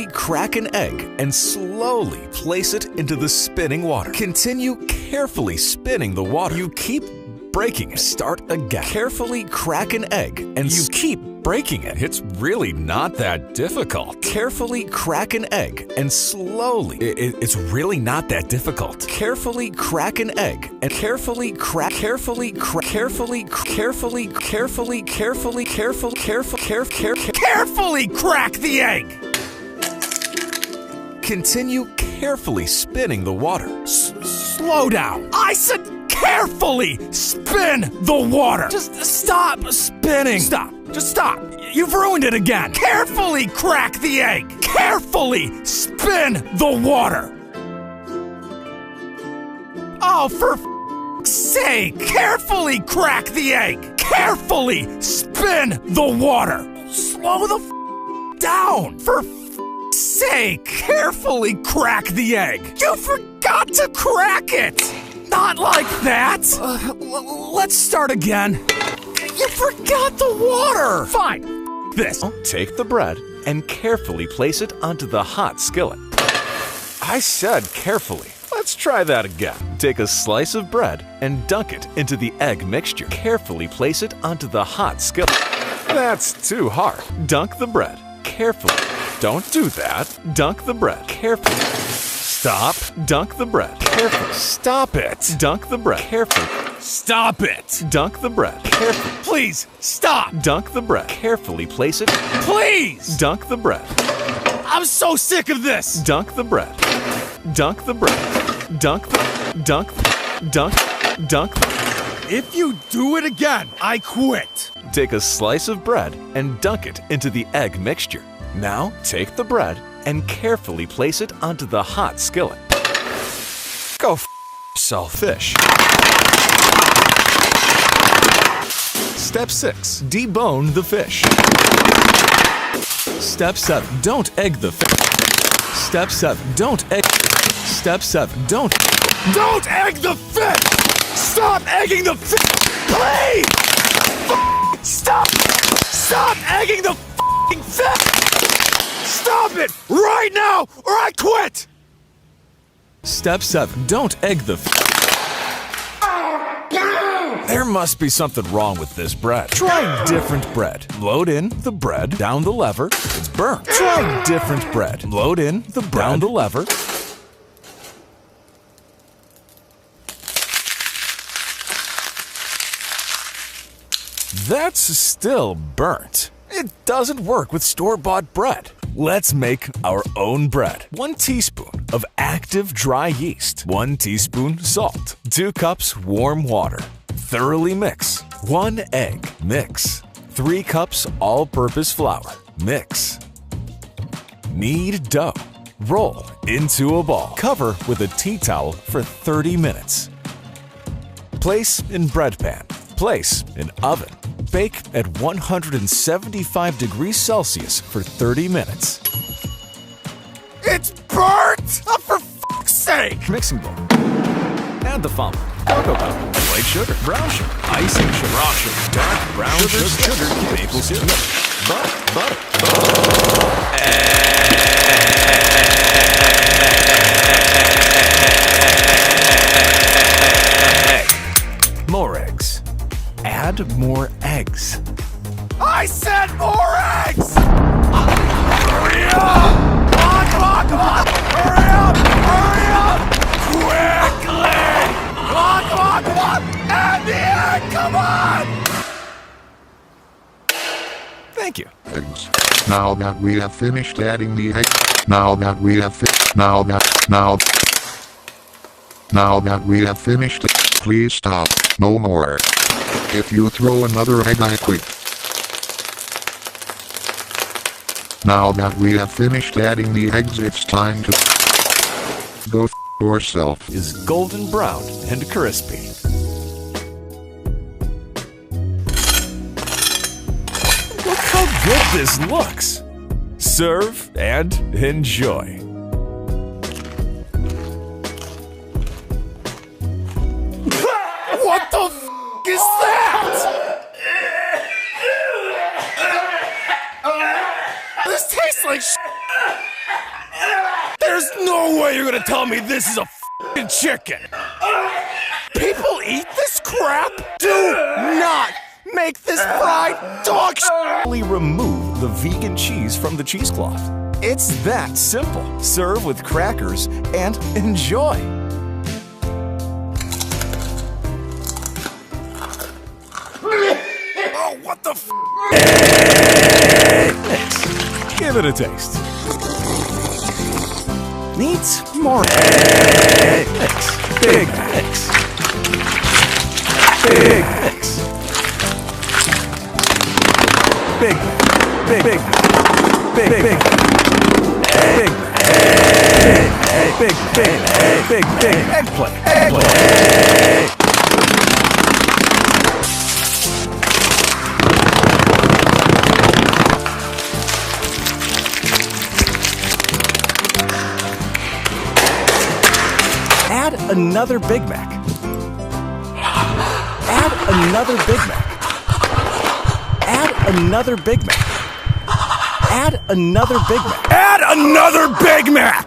Carefully crack an egg and slowly place it into the spinning water. Continue carefully spinning the water. You keep breaking it. Start again. Carefully crack an egg and you keep breaking it. It's really not that difficult. Carefully crack an egg and slowly. It's really not that difficult. Carefully crack an egg and carefully crack the egg. Continue carefully spinning the water. Slow down. I said carefully spin the water. Just stop spinning. Stop. Just stop. You've ruined it again. Carefully crack the egg. Carefully spin the water. Oh, for f***'s sake. Carefully crack the egg. Carefully spin the water. Slow the f*** down. For f***'s sake. Carefully crack the egg. You forgot to crack it. Not like that. Let's start again. You forgot the water. Fine. This. Take the bread and carefully place it onto the hot skillet. I said carefully. Let's try that again. Take a slice of bread and dunk it into the egg mixture. Carefully place it onto the hot skillet. That's too hard. Dunk the bread carefully. Don't do that. Dunk the bread carefully. Stop. Dunk the bread. Carefully. Stop it. Dunk the bread. Carefully. Stop it. Dunk the bread. Carefully. Please, stop. Dunk the bread. Carefully place it. Please. Dunk the bread. I'm so sick of this. Dunk the bread. Dunk the bread. Dunk. If you do it again, I quit. Take a slice of bread and dunk it into the egg mixture. Now, take the bread and carefully place it onto the hot skillet. Go f*** yourself, fish. Step 6. Debone the fish. Step 7. Don't egg the fish. Step 7. Don't egg. Step 7. Don't egg the fish! Stop egging the fish! Please! Stop! Stop egging the f***ing fish! Stop it right now or I quit! Step 7. Don't egg the fish. There must be something wrong with this bread. Try different bread. Load in the bread, down the lever. It's burnt. Try different bread. Load in the bread, down the lever. That's still burnt. It doesn't work with store-bought bread. Let's make our own bread. 1 teaspoon of active dry yeast. 1 teaspoon salt. 2 cups warm water. Thoroughly mix. 1 egg. Mix. 3 cups all-purpose flour. Mix. Knead dough. Roll into a ball. Cover with a tea towel for 30 minutes. Place in bread pan. Place in oven. Bake at 175 degrees Celsius for 30 minutes. It's burnt! Oh, for f***'s sake! Mixing bowl. Add the following: cocoa powder, white sugar, brown sugar, icing sugar, raw sugar, dark brown sugar, maple syrup, butter. More eggs. Add more eggs. I said more eggs! Hurry up! Come on! Hurry up! Quickly! Come on! Add the egg! Come on! Thank you. Eggs. Now that we have finished adding the egg, now that we have finished it, please stop. No more. If you throw another egg, I quit. Now that we have finished adding the eggs, it's time to go f*** yourself. Is golden brown and crispy. Look how good this looks. Serve and enjoy. What the f*** is that? This tastes like sh**. There's no way you're gonna tell me this is a f***ing chicken. People eat this crap? Do not make this fried dog shit. Remove the vegan cheese from the cheesecloth. It's that simple. Serve with crackers and enjoy. Oh, what the f***? Mix. Give it a taste. Needs more mix. Big mix. Big mix. Big, big, big, big, big, big, big eggplant. Add another Big Mac. Add another Big Mac. Add another Big Mac. Add another Big Mac. Add another Big Mac!